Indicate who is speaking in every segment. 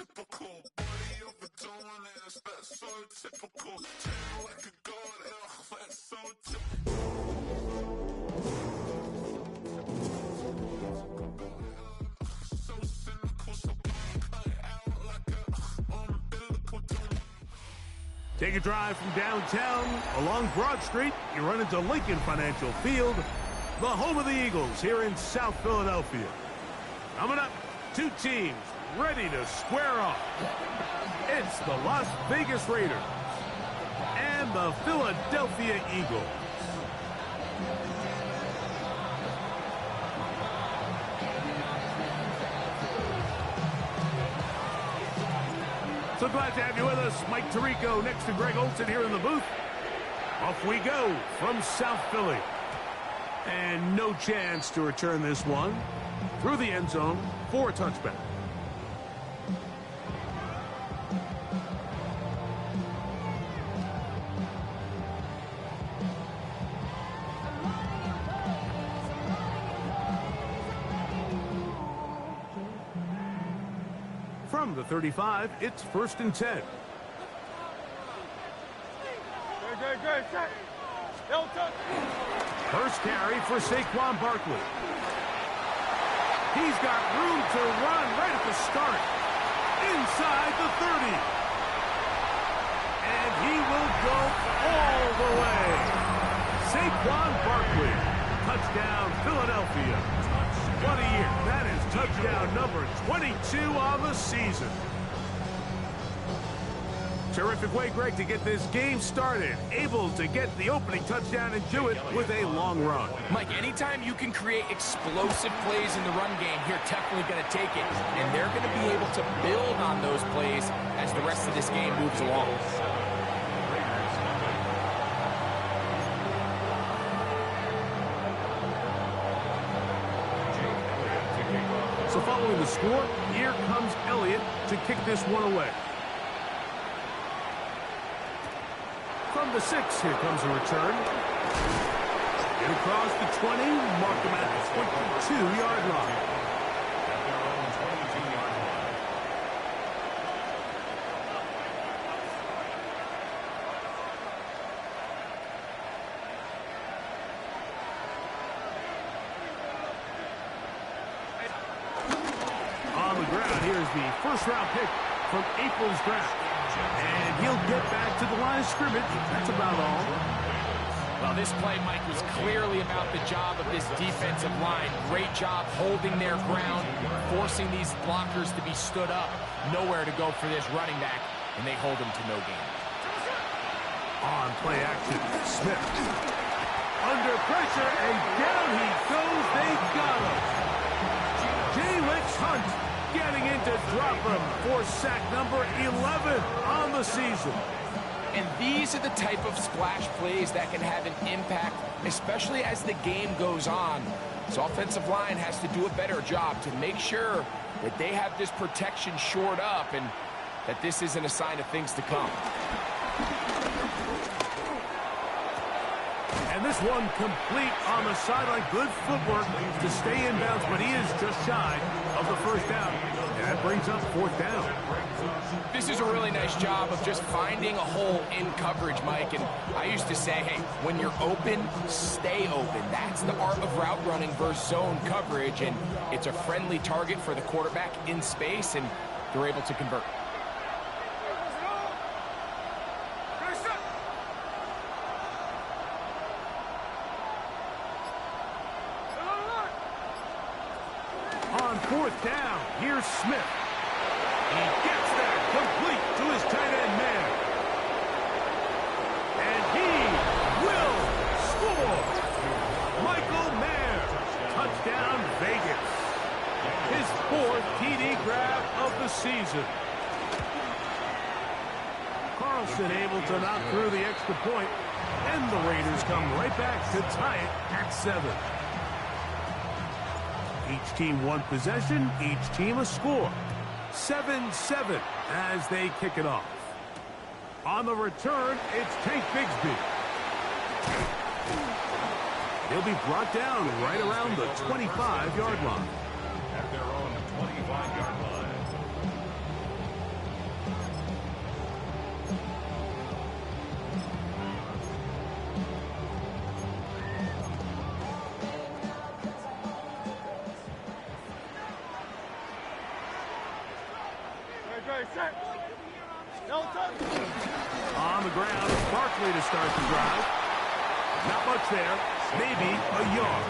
Speaker 1: typical. Body overdoing this, that's so typical. Turn like a god, that's so typical. So cynical, so cut out like a umbilical tone.
Speaker 2: Take a drive from downtown along Broad Street. You run into Lincoln Financial Field, the home of the Eagles here in South Philadelphia. Coming up, two teams ready to square off. It's the Las Vegas Raiders and the Philadelphia Eagles. So glad to have you with us. Mike Tirico next to Greg Olsen here in the booth. Off we go from South Philly. And no chance to return this one through the end zone for a touchback. From the 35, it's 1st and 10.
Speaker 3: Good.
Speaker 2: First carry for Saquon Barkley. He's got room to run right at the start. Inside the 30. And he will go all the way. Saquon Barkley. Touchdown, Philadelphia. What a year. That is touchdown number 22 on the season. Terrific way, Greg, to get this game started. Able to get the opening touchdown and do it with a long run.
Speaker 4: Mike, anytime you can create explosive plays in the run game, you're definitely going to take it. And they're going to be able to build on those plays as the rest of this game moves along.
Speaker 2: So following the score, here comes Elliott to kick this one away. From the 6, here comes a return. Get across the 20, mark him at the 22-yard line. On the ground, here's the first-round pick from April's draft. And he'll get back to the line of scrimmage. That's about all.
Speaker 4: Well, this play, Mike, was clearly about the job of this defensive line. Great job holding their ground, forcing these blockers to be stood up. Nowhere to go for this running back, and they hold him to no gain.
Speaker 2: On play action, Smith. Under pressure, and down he goes. They got him. Jalen Hunt getting in to drop him for sack number 11 on the season.
Speaker 4: And these are the type of splash plays that can have an impact, especially as the game goes on. So offensive line has to do a better job to make sure that they have this protection shored up and that this isn't a sign of things to come.
Speaker 2: And this one complete on the sideline. Good footwork to stay in bounds, but he is just shy of the first down. And that brings up 4th down.
Speaker 4: This is a really nice job of just finding a hole in coverage, Mike. And I used to say, hey, when you're open, stay open. That's the art of route running versus zone coverage. And it's a friendly target for the quarterback in space, and they're able to convert.
Speaker 2: On 4th down, here's Smith. He gets that complete to his tight end man. And he will score. Michael Mayer, touchdown Vegas. His 4th TD grab of the season. Carlson able to knock through the extra point, and the Raiders come right back to tie it at 7. Each team one possession, each team a score. 7-7 as they kick it off. On the return, it's Tank Bigsby. He'll be brought down right around the 25-yard line.
Speaker 5: At their own 25-yard line.
Speaker 3: Great, set. No touch.
Speaker 2: On the ground, it's Barkley to start the drive. Not much there. Maybe a yard.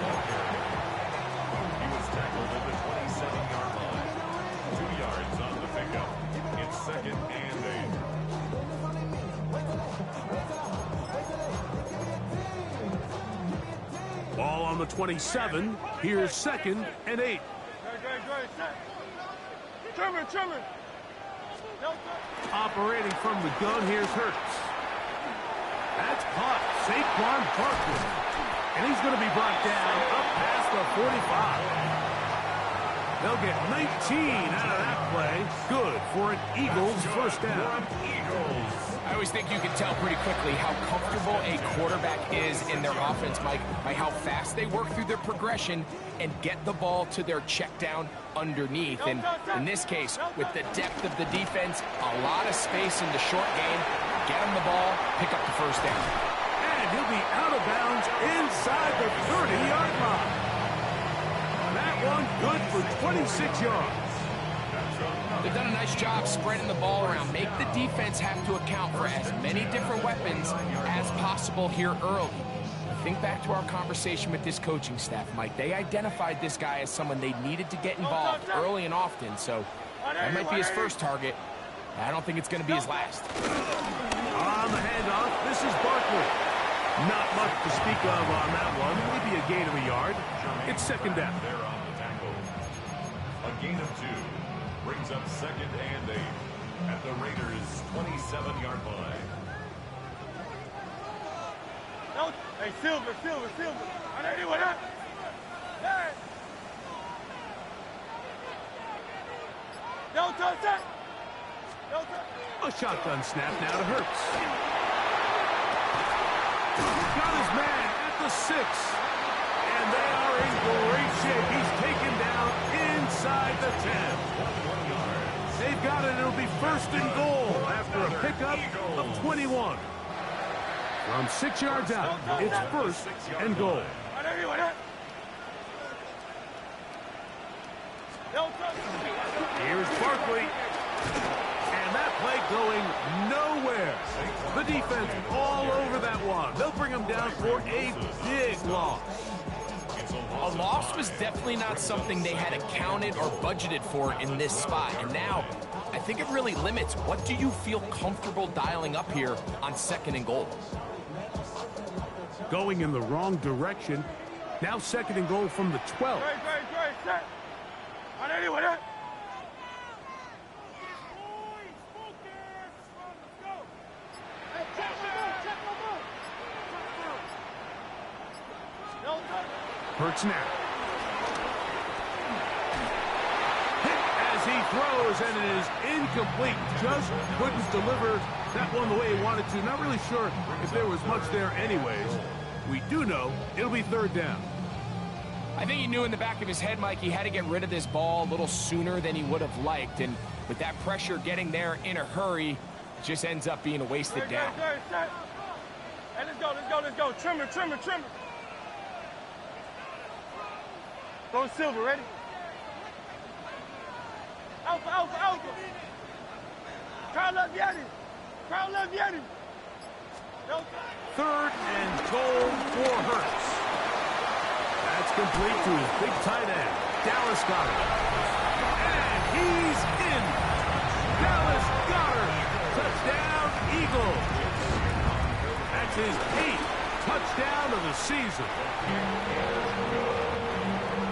Speaker 5: He was tackled at the 27-yard line. 2 yards on the pickup. It's 2nd and 8.
Speaker 2: Ball on the 27. Here's 2nd and 8.
Speaker 3: Great, set. Trimmer. No touch.
Speaker 2: Operating from the gun, here's Hurts. That's caught. Saquon Barkley. And he's going to be brought down up past the 45. They'll get 19 out of that play. Good for an Eagles first down.
Speaker 4: I always think you can tell pretty quickly how comfortable a quarterback is in their offense, Mike, by how fast they work through their progression and get the ball to their check down underneath. And in this case, with the depth of the defense, a lot of space in the short game, get him the ball, pick up the first down.
Speaker 2: And he'll be out of bounds inside the 30-yard line. That one good for 26 yards.
Speaker 4: They've done a nice job spreading the ball around. Make the defense have to account for as many different weapons as possible here early. Think back to our conversation with this coaching staff, Mike. They identified this guy as someone they needed to get involved early and often, so that might be his first target. I don't think it's going to be his last.
Speaker 2: On the handoff, this is Barkley. Not much to speak of on that one. Maybe a gain of a yard. It's 2nd down.
Speaker 5: They're on the tackle. A gain of 2 brings up 2nd and 8 at the Raiders' 27-yard line.
Speaker 3: No. Hey, Silver. I know you with that. Hey. No touch, set. No touch.
Speaker 2: A shotgun snap now to Hurts. Got his man at the 6. And they are in great shape. He's taken down inside the 10. They've got it. It'll be 1st and goal after a pickup of 21. From 6 yards out, it's 1st and goal.
Speaker 3: I know you with that. No touch.
Speaker 2: Here's Barkley. And that play going nowhere. The defense all over that one. They'll bring him down for a big loss.
Speaker 4: A loss was definitely not something they had accounted or budgeted for in this spot. And now, I think it really limits what do you feel comfortable dialing up here on 2nd and goal.
Speaker 2: Going in the wrong direction. Now 2nd and goal from the 12.
Speaker 3: Great, set. I know you with that.
Speaker 2: Hurts now. Hit as he throws, and it is incomplete. Just couldn't deliver that one the way he wanted to. Not really sure if there was much there anyways. We do know it'll be 3rd down.
Speaker 4: I think he knew in the back of his head, Mike, he had to get rid of this ball a little sooner than he would have liked. And with that pressure getting there in a hurry, it just ends up being a wasted down.
Speaker 3: Hey, let's go. Trimmer. Go Silver, ready? Alpha. Crowd left Yeti. No.
Speaker 2: 3rd and goal for Hurts. That's complete to his big tight end, Dallas Goedert. And he's in. Dallas Goedert. Touchdown, Eagles. That's his 8th touchdown of the season.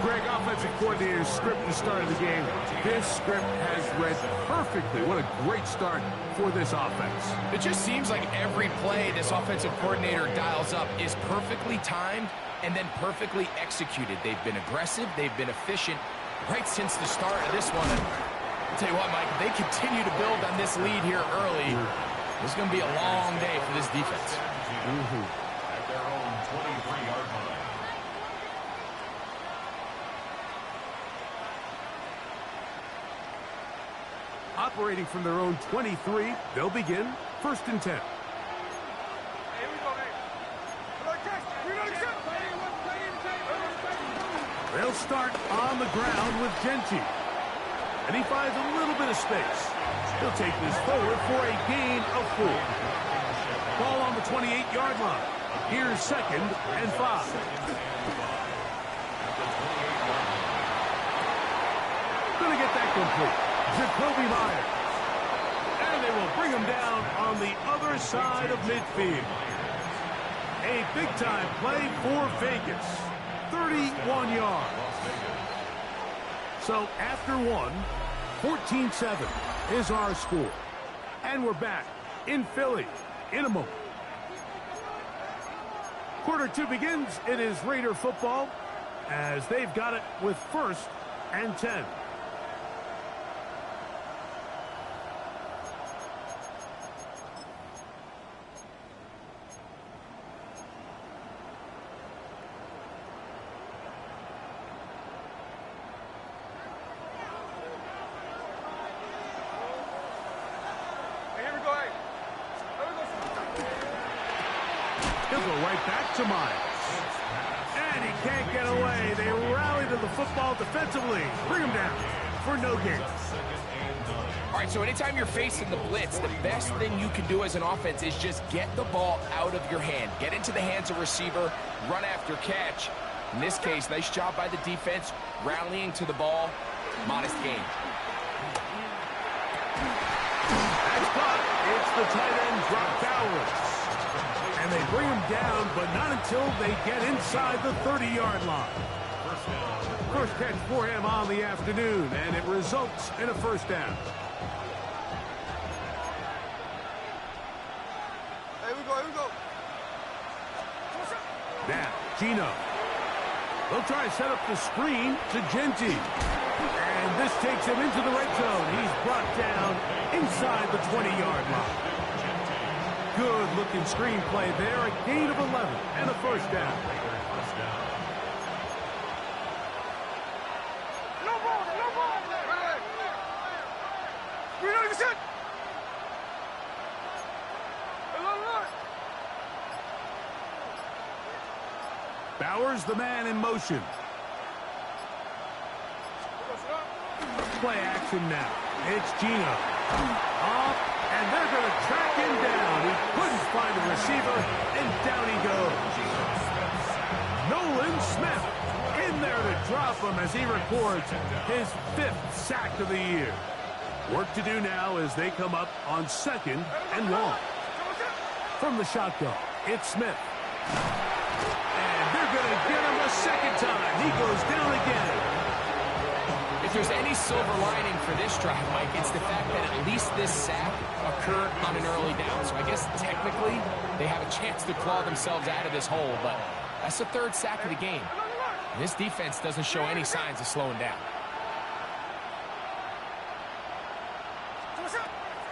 Speaker 2: Greg, offensive coordinator's script at the start of the game. This script has read perfectly. What a great start for this offense.
Speaker 4: It just seems like every play this offensive coordinator dials up is perfectly timed and then perfectly executed. They've been aggressive. They've been efficient right since the start of this one. And I'll tell you what, Mike, if they continue to build on this lead here early, this is going to be a long day for this defense.
Speaker 5: At their own 23-yard line.
Speaker 2: Operating from their own 23, they'll begin 1st and 10. They'll start on the ground with Genty. And he finds a little bit of space. He'll take this forward for a gain of 4. Ball on the 28-yard line. Here's 2nd and 5. Going to get that complete. Jacoby Myers. And they will bring him down on the other side of midfield. A big-time play for Vegas. 31 yards. So after 1, 14-7 is our score. And we're back in Philly in a moment. Quarter 2 begins. It is Raider football as they've got it with 1st and 10. He'll go right back to Myers. And he can't get away. They rally to the football defensively. Bring him down for no gain.
Speaker 4: All right, so anytime you're facing the blitz, the best thing you can do as an offense is just get the ball out of your hand. Get into the hands of receiver, run after catch. In this case, nice job by the defense, rallying to the ball. Modest gain.
Speaker 2: That's caught. It's the tight end, Brock Bowers. And they bring him down, but not until they get inside the 30-yard line. First catch for him on the afternoon, and it results in a first down.
Speaker 3: Here we go, here we go.
Speaker 2: Now, Gino. They'll try to set up the screen to Genty. And this takes him into the red zone. He's brought down inside the 20-yard line. Good-looking screenplay there. A gain of 11 and a first down. Bowers, the man in motion. Play action now. It's Gino. Off, and they're going to track him down. He couldn't find a receiver, and down he goes. Nolan Smith in there to drop him as he records his 5th sack of the year. Work to do now as they come up on 2nd and 1. From the shotgun, it's Smith. And they're going to get him a second time. He goes down again.
Speaker 4: If there's any silver lining for this drive, Mike, it's the fact that at least this sack occurred on an early down. So I guess technically they have a chance to claw themselves out of this hole, but that's the 3rd sack of the game. And this defense doesn't show any signs of slowing down.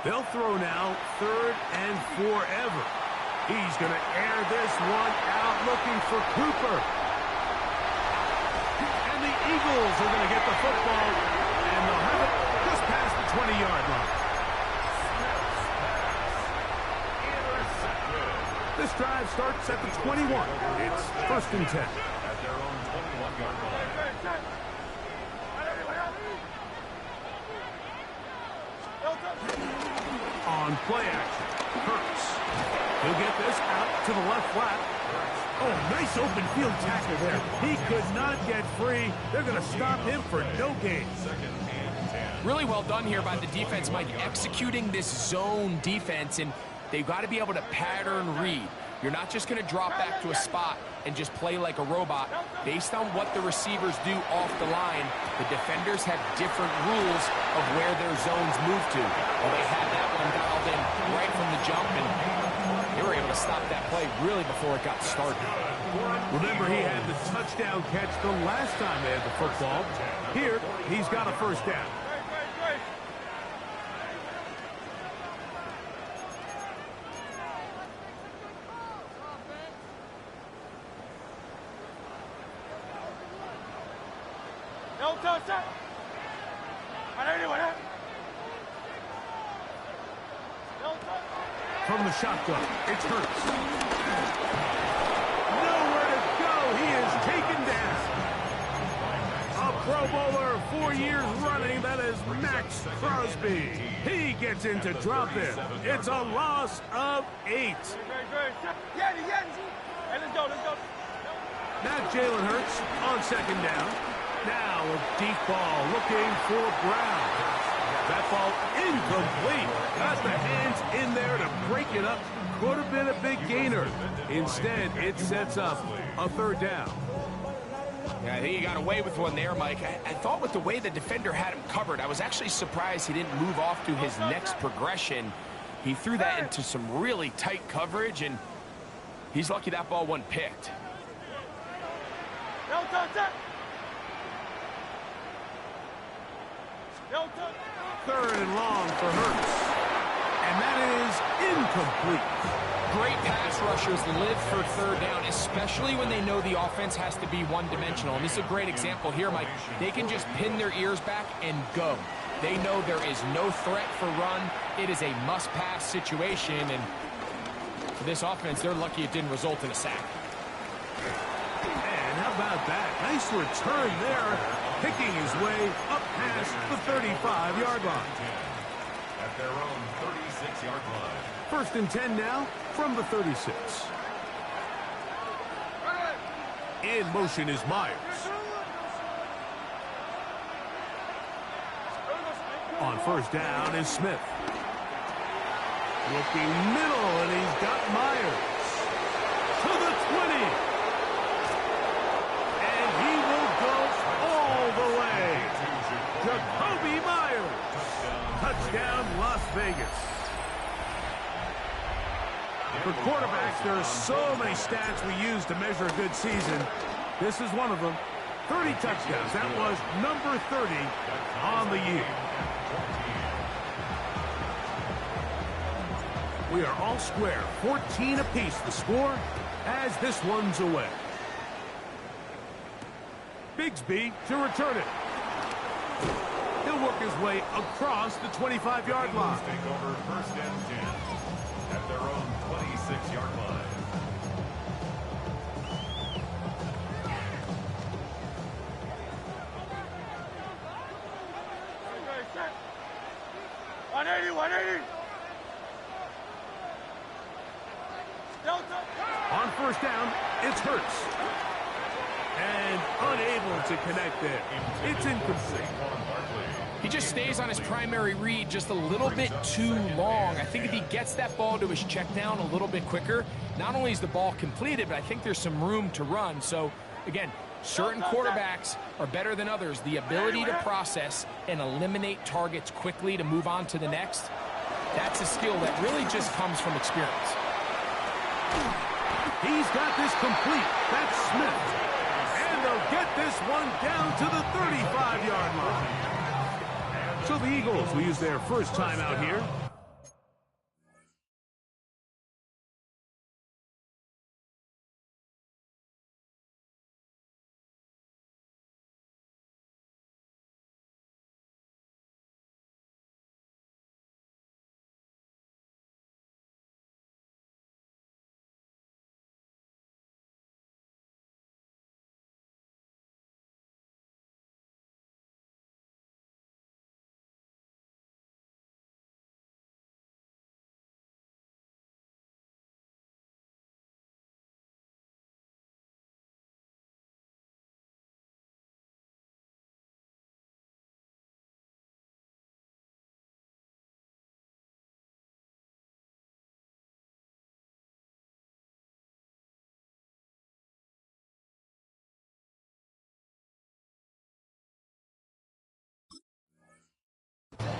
Speaker 2: They'll throw now 3rd and forever. He's going to air this one out looking for Cooper. And the Eagles are going to get the football, and they'll have it just past the 20-yard line. This drive starts at the 21. It's 1st and 10.
Speaker 5: At their own 21-yard line.
Speaker 2: On play action, Hurts. He'll get this out to the left flat. Oh, nice open field tackle there. He could not get free. They're going to stop him for no gain.
Speaker 4: Really well done here by the defense, Mike, executing this zone defense, and they've got to be able to pattern read. You're not just going to drop back to a spot and just play like a robot. Based on what the receivers do off the line, the defenders have different rules of where their zones move to. Well, they had that one dialed in right from the jump, and they were able to stop that play really before it got started.
Speaker 2: Remember, he had the touchdown catch the last time they had the football. Here, he's got a first down. From the shotgun, it's Hurts. Nowhere to go. He is taken down. A Pro Bowler 4 years running, that is Max Crosby. He gets into drop in. It's a loss of 8.
Speaker 3: Hey, let's go.
Speaker 2: Now Jalen Hurts on second down. Now a deep ball looking for Brown. That ball incomplete. Got the hands in there to break it up. Could have been a big gainer. Instead, it sets up a third down.
Speaker 4: Yeah, I think he got away with one there, Mike. I thought with the way the defender had him covered, I was actually surprised he didn't move off to his next progression. He threw that into some really tight coverage, and he's lucky that ball wasn't picked.
Speaker 2: Third and long for Hurts. And that is incomplete.
Speaker 4: Great pass rushers live for third down, especially when they know the offense has to be one-dimensional. And this is a great example here, Mike. They can just pin their ears back and go. They know there is no threat for run. It is a must-pass situation. And for this offense, they're lucky it didn't result in a sack.
Speaker 2: And how about that? Nice return there, picking his way up past the 35-yard line.
Speaker 5: At their own 36-yard line.
Speaker 2: First and 10 now from the 36. In motion is Myers. On first down is Smith. Looking middle, and he's got Myers. To the 20. And he will go all the way. Jakobi Myers. Touchdown, Las Vegas. For quarterbacks, there are so many stats we use to measure a good season. This is one of them. 30 touchdowns. That was number 30 on the year. We are all square. 14 apiece the score as this one's away. Bigsby to return it. He'll work his way across the 25-yard line.
Speaker 5: Take over first and 10 at their own 26-yard line.
Speaker 2: On first down, it's Hurts. And unable to connect there. It's incomplete.
Speaker 4: He just stays on his primary read just a little bit too long. I think if he gets that ball to his check down a little bit quicker, not only is the ball completed, but I think there's some room to run. So, again, certain quarterbacks are better than others. The ability to process and eliminate targets quickly to move on to the next, that's a skill that really just comes from experience.
Speaker 2: He's got this complete. That's Smith. And they'll get this one down to the 35-yard line. So the Eagles will use their first timeout here.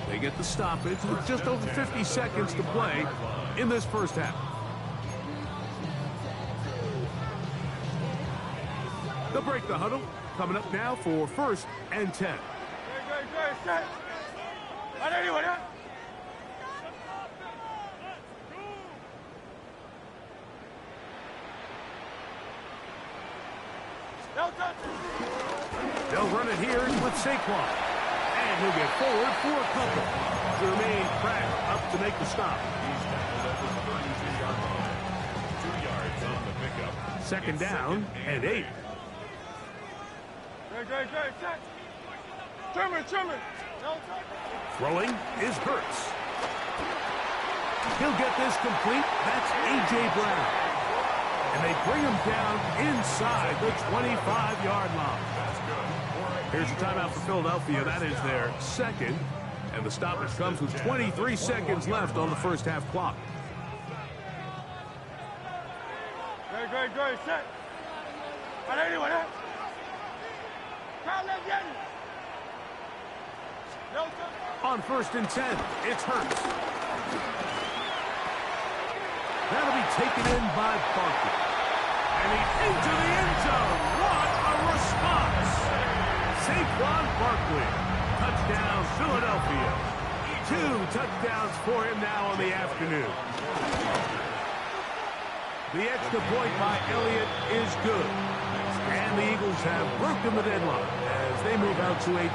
Speaker 2: They get the stoppage with just over 50 seconds to play in this first half. They'll break the huddle. Coming up now for first and 10. They'll run it here with Saquon. And he'll get forward for a couple. Jermaine Pratt up to make the stop.
Speaker 5: He's tackled at the 32-yard line. 2 yards on the pickup.
Speaker 2: Second down and 8.
Speaker 3: Trimmer.
Speaker 2: Throwing is Hurts. He'll get this complete. That's A.J. Brown. And they bring him down inside the 25-yard line. Here's a timeout for Philadelphia. That is their second. And the stoppage comes with 23 seconds left on the first half clock.
Speaker 3: Great. Set. Anyone else?
Speaker 2: On 1st and 10, it's Hurts. That'll be taken in by Barkley. And he's into the end zone. What a response. Saquon Barkley. Touchdown, Philadelphia. 2 touchdowns for him now on the afternoon. The extra point by Elliott is good. And the Eagles have broken the deadlock as they move out to a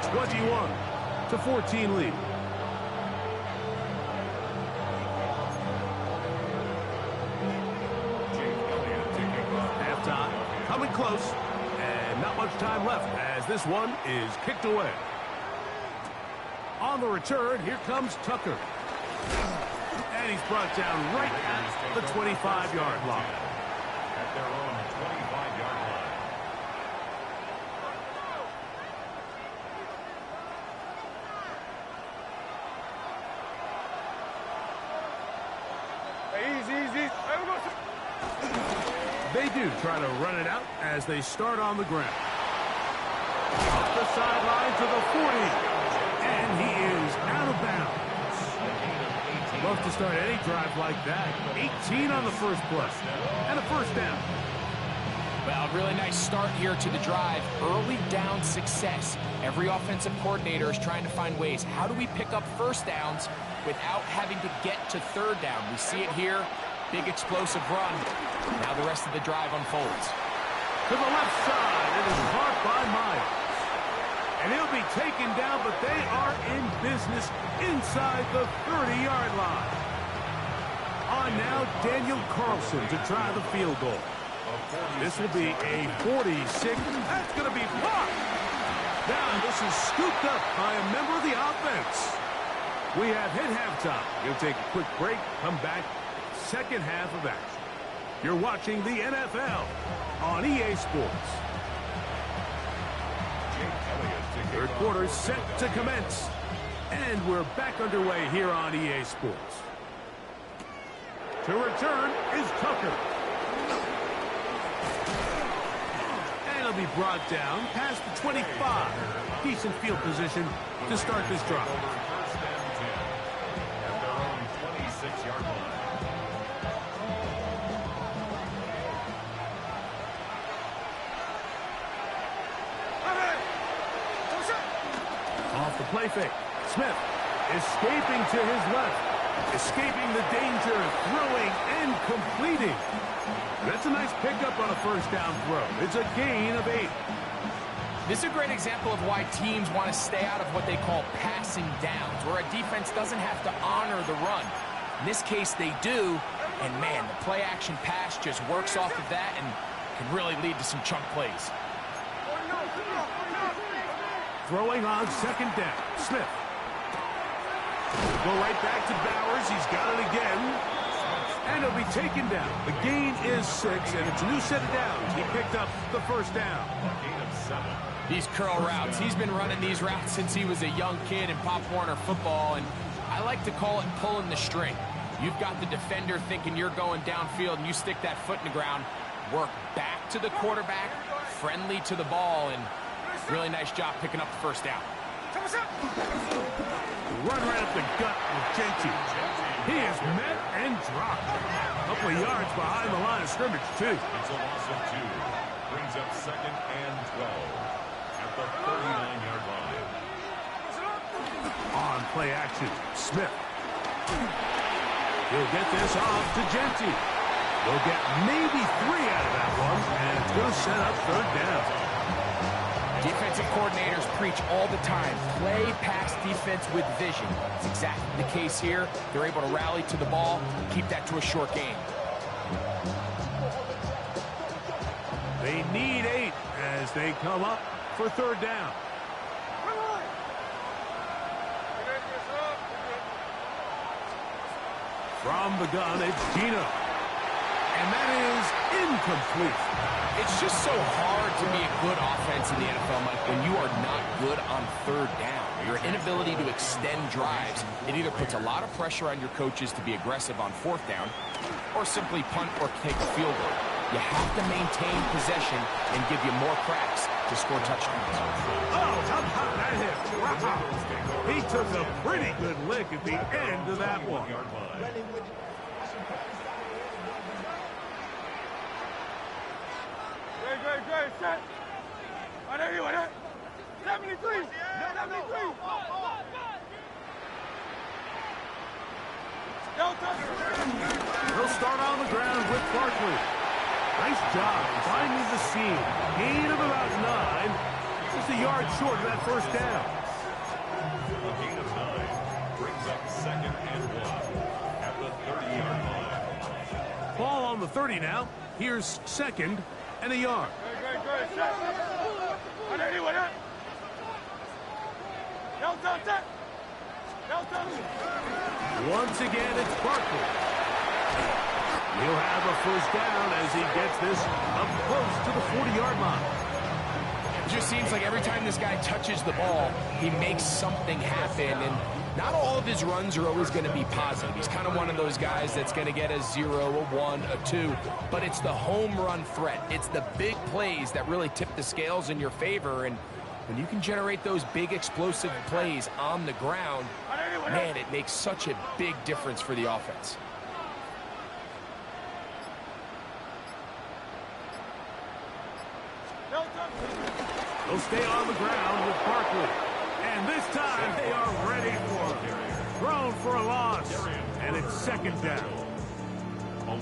Speaker 2: 21-14 lead. Halftime coming close, and not much time left as this one is kicked away. On the return, here comes Tucker. And he's brought down right at the 25-yard line.
Speaker 5: At their own 25-yard line.
Speaker 3: Easy.
Speaker 2: They do try to run it out as they start on the ground. Up the sideline to the 40. And he is out of bounds. Love to start any drive like that. 18 on the first play. And a first down.
Speaker 4: Well, really nice start here to the drive. Early down success. Every offensive coordinator is trying to find ways. How do we pick up first downs without having to get to third down? We see it here. Big explosive run. Now the rest of the drive unfolds.
Speaker 2: To the left side. It is caught by Myers. And he'll be taken down, but they are in business inside the 30-yard line. On now, Daniel Carlson to try the field goal. This will be a 46. That's going to be blocked. Now this is scooped up by a member of the offense. We have hit halftime. We'll take a quick break, come back, second half of action. You're watching the NFL on EA Sports. Third quarter set to commence. And we're back underway here on EA Sports. To return is Tucker. And he'll be brought down past the 25. Decent field position to start this drive.
Speaker 5: First and 10 at their own 26-yard line.
Speaker 2: Off the play fake. Smith escaping to his left. Escaping the danger, throwing and completing. That's a nice pickup on a first down throw. It's a gain of 8.
Speaker 4: This is a great example of why teams want to stay out of what they call passing downs, where a defense doesn't have to honor the run. In this case, they do, and man, the play-action pass just works off of that and can really lead to some chunk plays.
Speaker 2: Throwing on second down. Smith. Go right back to Bowers. He's got it again. And he'll be taken down. The gain is 6, and it's a new set of downs. He picked up the first down.
Speaker 5: A gain of 7.
Speaker 4: These curl routes, he's been running these routes since he was a young kid in Pop Warner football, and I like to call it pulling the string. You've got the defender thinking you're going downfield, and you stick that foot in the ground, work back to the quarterback, friendly to the ball, and really nice job picking up the first down.
Speaker 2: Run right up the gut with Genty. He is met and dropped. A couple of yards behind the line of scrimmage, too.
Speaker 5: It's a loss of 2. Brings up second and 12 at the 39-yard line.
Speaker 2: On play action, Smith. He'll get this off to Genty. They'll get maybe 3 out of that one, and it's going to set up third down.
Speaker 4: Defensive coordinators preach all the time, play pass defense with vision. It's exactly the case here. They're able to rally to the ball, keep that to a short game.
Speaker 2: They need 8 as they come up for third down. From the gun, it's Gino. And that is incomplete.
Speaker 4: It's just so hard to be a good offense in the NFL, Mike, when you are not good on third down. Your inability to extend drives, it either puts a lot of pressure on your coaches to be aggressive on fourth down or simply punt or kick a field goal. You have to maintain possession and give you more cracks to score touchdowns.
Speaker 2: Oh, how about that hit? Wow. He took a pretty good lick at the end of that one.
Speaker 3: Great, set. On anyone, 73. 73.
Speaker 2: He'll start on the ground with Barkley. Nice job finding the seam. Gain of about 9. Just a yard short of that first down.
Speaker 5: A gain of 9 brings up 2nd and 1 at the 30-yard line.
Speaker 2: Ball on the 30 now. Here's 2nd and a yard.
Speaker 3: Great, set. On anyone,
Speaker 2: Once again, it's Barkley. He'll have a first down as he gets this up close to the 40-yard line.
Speaker 4: It just seems like every time this guy touches the ball, he makes something happen, and not all of his runs are always going to be positive. He's kind of one of those guys that's going to get a 0, a 1, a 2, but it's the home run threat. It's the big plays that really tip the scales in your favor, and when you can generate those big explosive plays on the ground, man, it makes such a big difference for the offense.
Speaker 2: They'll stay on the ground with Barkley. And this time they are ready for him. Thrown for a loss. And it's 2nd down.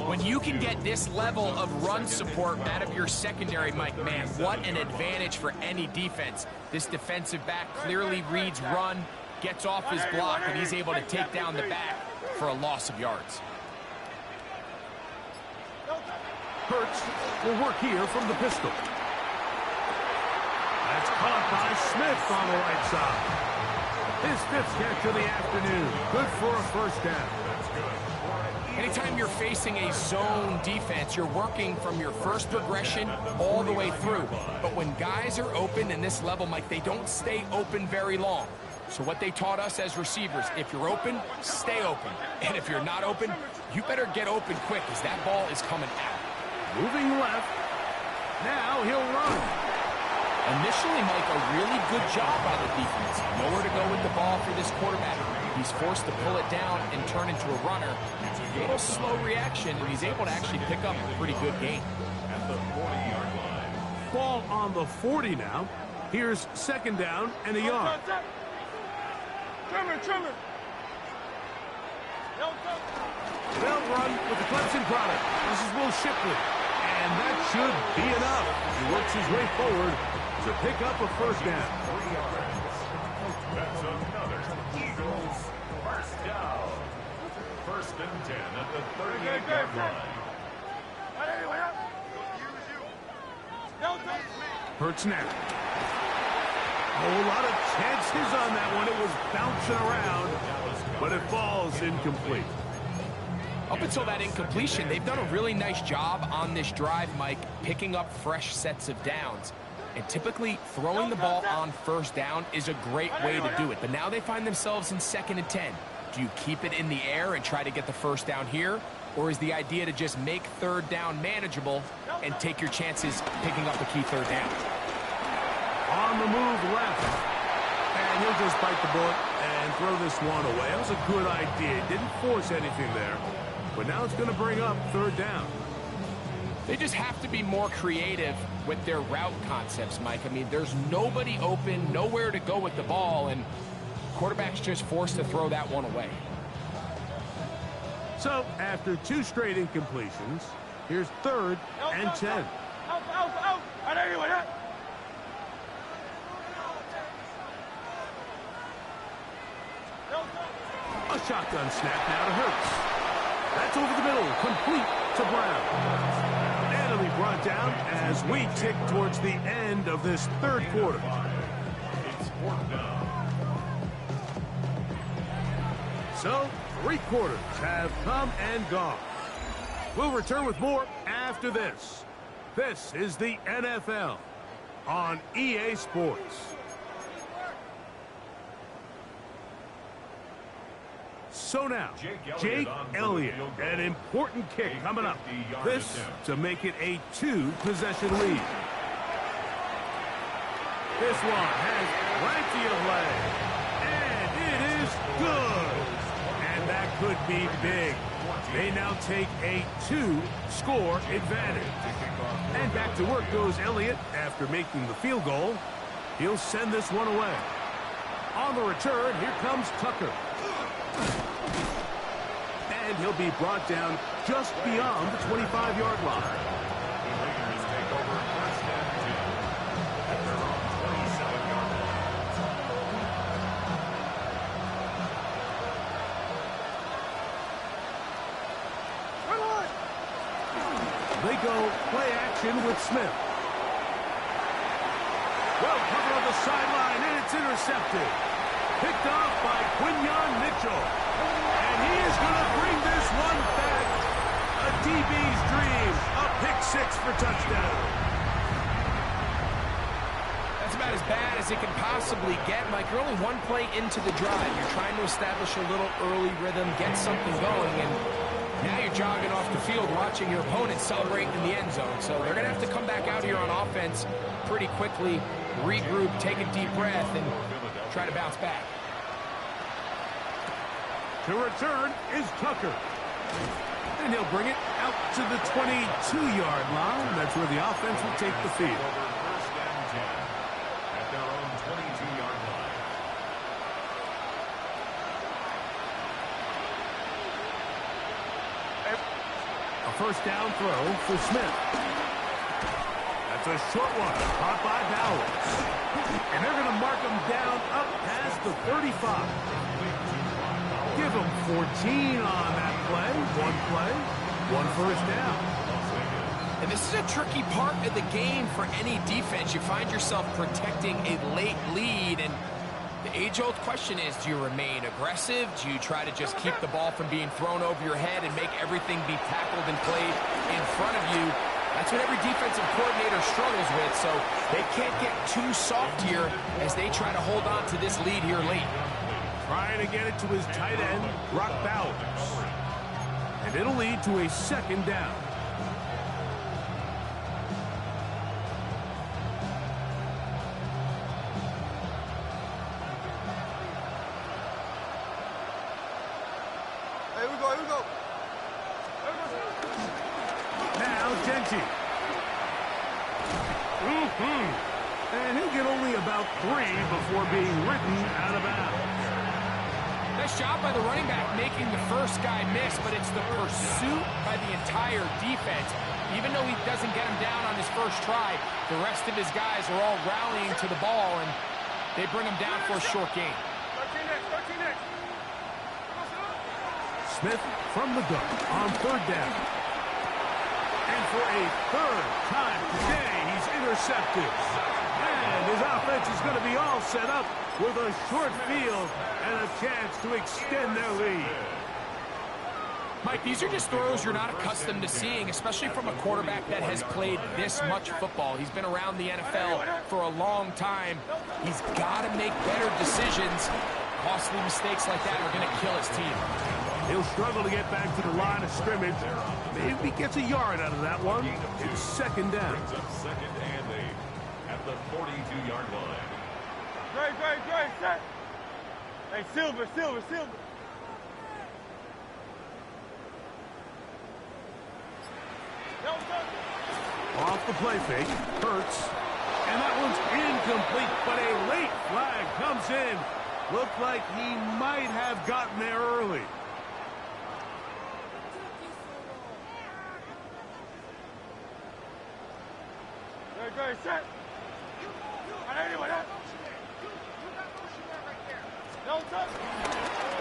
Speaker 4: When you can get this level of run support out of your secondary, Mike, man, what an advantage for any defense. This defensive back clearly reads run, gets off his block, and he's able to take down the back for a loss of yards.
Speaker 2: Hurts will work here from the pistol. That's caught by Smith on the right side. His 5th catch of the afternoon. Good for a first down.
Speaker 4: Anytime you're facing a zone defense, you're working from your first progression all the way through. But when guys are open in this level, Mike, they don't stay open very long. So what they taught us as receivers, if you're open, stay open. And if you're not open, you better get open quick as that ball is coming out.
Speaker 2: Moving left. Now he'll run.
Speaker 4: Initially, Mike, a really good job by the defense. Nowhere to go with the ball for this quarterback. He's forced to pull it down and turn into a runner. A little slow reaction, and he's able to actually pick up a pretty good gain.
Speaker 5: At the 40-yard line.
Speaker 2: Ball on the 40 now. Here's 2nd down and a yard.
Speaker 3: Trimmer.
Speaker 2: They'll run with the Clemson product. This is Will Shipley. And that should be enough. He works his way forward to pick up a first down.
Speaker 5: 3 yards. That's another Eagles first down. 1st and 10 at the 38-yard line.
Speaker 2: Hurts now. A whole lot of chances on that one. It was bouncing around, but it falls incomplete.
Speaker 4: Up until that incompletion, they've done a really nice job on this drive, Mike, picking up fresh sets of downs. And typically, throwing the ball on first down is a great way to do it. But now they find themselves in 2nd and 10. Do you keep it in the air and try to get the first down here? Or is the idea to just make 3rd down manageable and take your chances picking up a key 3rd down?
Speaker 2: On the move left. And he'll just bite the bullet and throw this one away. That was a good idea. Didn't force anything there. But now it's going to bring up 3rd down.
Speaker 4: They just have to be more creative with their route concepts, Mike. I mean, there's nobody open, nowhere to go with the ball, and quarterback's just forced to throw that one away.
Speaker 2: So, after 2 straight incompletions, here's 3rd and 10.
Speaker 3: Out. On anyone,
Speaker 2: A shotgun snap now to Hurts. That's over the middle, complete to Brown. And it'll be brought down as we tick towards the end of this 3rd quarter.
Speaker 5: It's 4th down.
Speaker 2: So, 3 quarters have come and gone. We'll return with more after this. This is the NFL on EA Sports. So now, Jake Elliott, an important kick coming up. This to make it a 2-possession lead. This one has plenty of leg, and it is good. And that could be big. They now take a 2-score advantage. And back to work goes Elliott after making the field goal. He'll send this one away. On the return, here comes Tucker. And he'll be brought down just beyond the 25-yard line.
Speaker 5: The Raiders take over 1st and 10 at their own 27-yard line.
Speaker 2: They go play action with Smith. Well covered on the sideline, and it's intercepted. Picked off by Quinyon Mitchell. And he is going to bring this one back. A DB's dream. A pick 6 for touchdown.
Speaker 4: That's about as bad as it can possibly get, Mike. You're only one play into the drive. You're trying to establish a little early rhythm, get something going, and now you're jogging off the field watching your opponent celebrate in the end zone. So they're going to have to come back out here on offense pretty quickly, regroup, take a deep breath, and try to bounce back.
Speaker 2: To return is Tucker. And he'll bring it out to the 22-yard line. That's where the offense will take the field.
Speaker 5: Over 1st and 10 at their own 22-yard line.
Speaker 2: A first down throw for Smith. That's a short one, caught by Bowers. And they're going to mark him down up past the 35. Give him 14 on that play. One first down.
Speaker 4: And this is a tricky part of the game for any defense. You find yourself protecting a late lead, and the age-old question is, do you remain aggressive? Do you try to just keep the ball from being thrown over your head and make everything be tackled and played in front of you? That's what every defensive coordinator struggles with, so they can't get too soft here as they try to hold on to this lead here late.
Speaker 2: Trying to get it to his tight end, Brock Bowers. And it'll lead to a second down.
Speaker 3: Here we go.
Speaker 2: Now Genty. And he'll get only about 3 before being ridden out of bounds.
Speaker 4: Nice job by the running back making the first guy miss, but it's the pursuit by the entire defense. Even though he doesn't get him down on his first try, the rest of his guys are all rallying to the ball, and they bring him down for a short gain.
Speaker 3: 13 next.
Speaker 2: Smith from the gun on third down. And for a third time today, he's intercepted. And his offense is going to be all set up with a short field and a chance to extend their lead.
Speaker 4: Mike, these are just throws you're not accustomed to seeing, especially from a quarterback that has played this much football. He's been around the NFL for a long time. He's got to make better decisions. Costly mistakes like that are going to kill his team.
Speaker 2: He'll struggle to get back to the line of scrimmage. Maybe gets a yard out of that one. It's second down.
Speaker 5: Brings up 2nd and 8 at the 42-yard line.
Speaker 3: Dre, set. Hey, Silver.
Speaker 2: Off the play fake, Hurts. And that one's incomplete, but a late flag comes in. Looked like he might have gotten there early.
Speaker 3: Dre, set.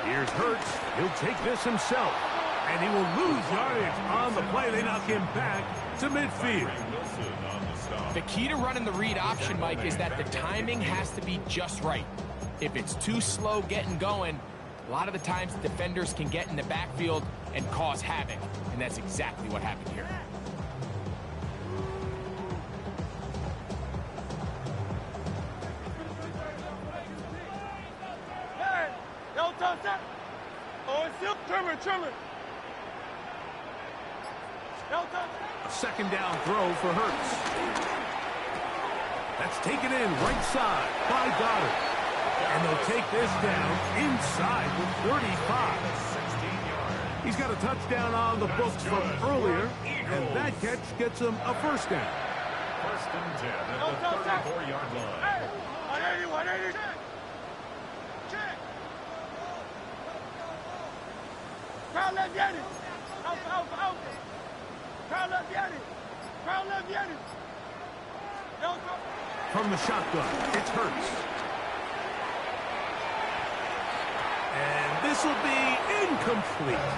Speaker 2: Here's Hurts. He'll take this himself. And he will lose yardage on the play. They knock him back to midfield.
Speaker 4: The key to running the read option, Mike, is that the timing has to be just right. If it's too slow getting going, A lot of the times, defenders can get in the backfield and cause havoc, and that's exactly what happened here.
Speaker 3: Hey, don't touch that. Oh, it's still Trimmer. Don't touch that.
Speaker 2: A second down throw for Hurts. That's taken in right side by Goddard. And they'll take this down inside the 35. He's got a touchdown on the books from earlier, and that catch gets him a first down.
Speaker 5: First and 10 at the 34-yard line.
Speaker 3: Hey, 180. Check. Crowd left Yanni. Out. Crowd left Yanni. Don't go.
Speaker 2: From the shotgun, it's Hurts. And this will be incomplete.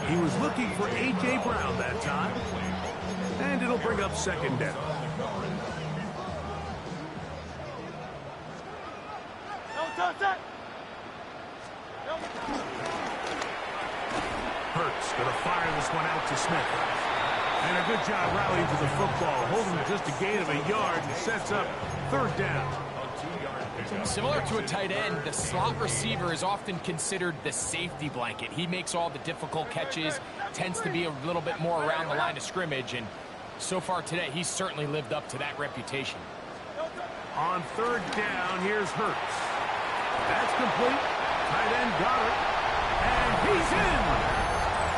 Speaker 2: He was looking for A.J. Brown that time. And it'll bring up second down.
Speaker 3: Don't touch that.
Speaker 2: Hurts going to fire this one out to Smith. And a good job rallying to the football, holding just a gain of a yard and sets up third down.
Speaker 4: Similar to a tight end, the slot receiver is often considered the safety blanket. He makes all the difficult catches, tends to be a little bit more around the line of scrimmage, and so far today, he's certainly lived up to that reputation.
Speaker 2: On third down, here's Hurts. That's complete. Tight end Goddard. And he's in.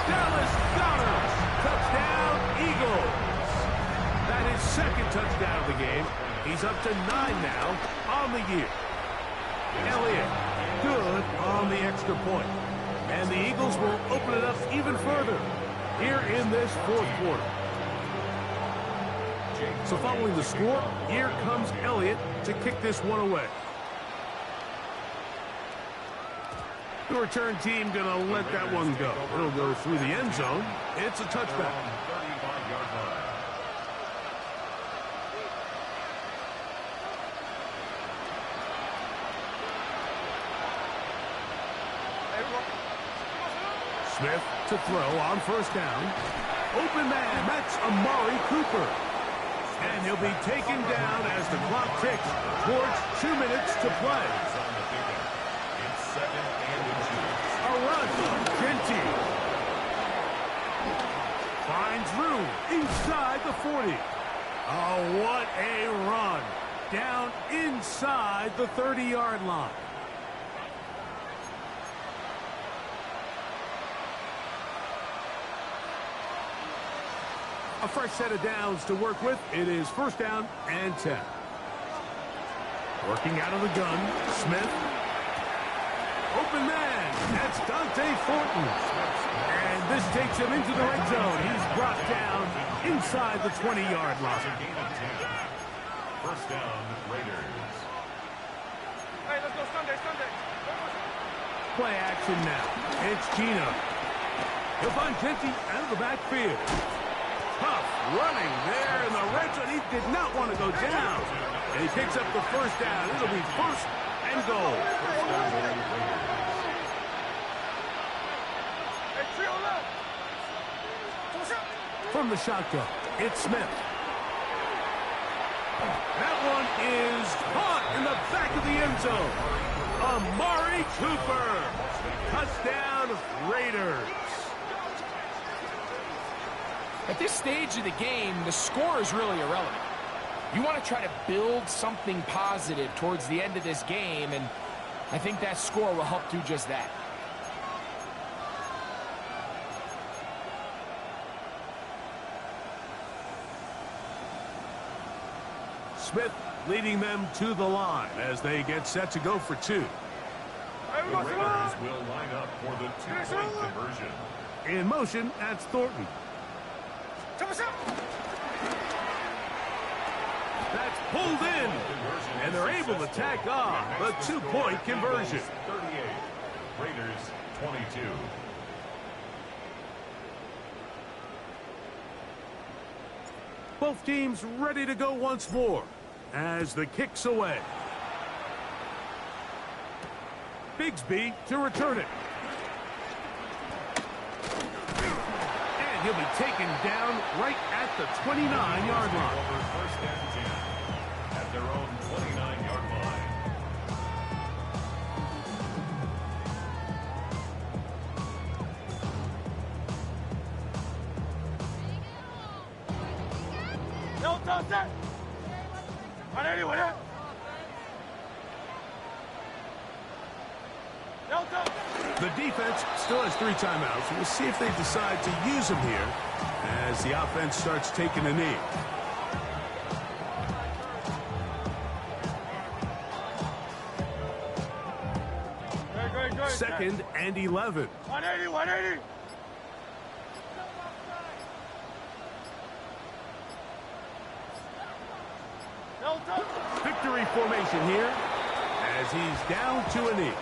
Speaker 2: Dallas Goddard. Touchdown, Eagles. That is second touchdown of the game. He's up to 9 now on the year. Elliott, good on the extra point. And the Eagles will open it up even further here in this fourth quarter. So following the score, here comes Elliott to kick this one away. The return team going to let that one go. It'll go through the end zone. It's a touchback. Smith to throw on first down. Open man, that's Amari Cooper. And he'll be taken down as the clock ticks towards 2 minutes to play. A run, Genty. Finds room inside the 40. Oh, what a run. Down inside the 30-yard line. A fresh set of downs to work with. It is first down and 10. Working out of the gun, Smith. Open man. That's Dante Thornton. And this takes him into the red zone. He's brought down inside the 20-yard line.
Speaker 5: First down, Raiders.
Speaker 3: Hey, let's go Sunday.
Speaker 2: Play action now. It's Gino. He'll find Genty out of the backfield. Tough running there in the red zone. He did not want to go down. And he picks up the first down. It'll be first and goal. From the shotgun, it's Smith. That one is caught in the back of the end zone. Amari Cooper. Touchdown, Raiders.
Speaker 4: At this stage of the game, the score is really irrelevant. You want to try to build something positive towards the end of this game, and I think that score will help do just that.
Speaker 2: Smith leading them to the line as they get set to go for two.
Speaker 5: The Raiders will line up for the two-point conversion.
Speaker 2: In motion, that's Thornton. That's pulled in, and they're able to tack on the two-point conversion.
Speaker 5: 38, Raiders 22.
Speaker 2: Both teams ready to go once more as the kick's away. Bigsby to return it. And he'll be taken down right at the 29-yard line.
Speaker 5: Over first and 10 at their own 29-yard line.
Speaker 3: No, don't set. 180, 180. No, don't.
Speaker 2: The defense still has 3 timeouts. We'll see if they decide to use them here as the offense starts taking a knee.
Speaker 3: Great.
Speaker 2: 2nd and 11.
Speaker 3: 180, 180. No, don't.
Speaker 2: Victory formation here as he's down to a knee.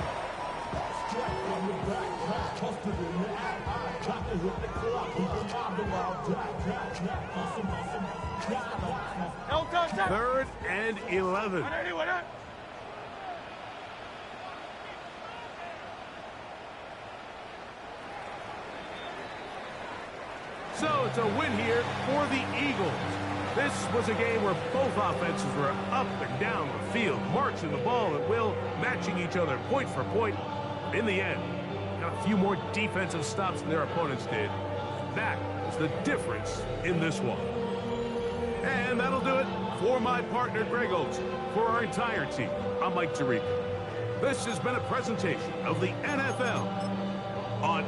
Speaker 3: No, don't set.
Speaker 2: 3rd and 11.
Speaker 3: 180, 180.
Speaker 2: So it's a win here for the Eagles. This was a game where both offenses were up and down the field, marching the ball at will, matching each other point for point. In the end, got a few more defensive stops than their opponents did. That is the difference in this one. And that'll do it for my partner, Greg Olsen. For our entire team, I'm Mike Tirico. This has been a presentation of the NFL on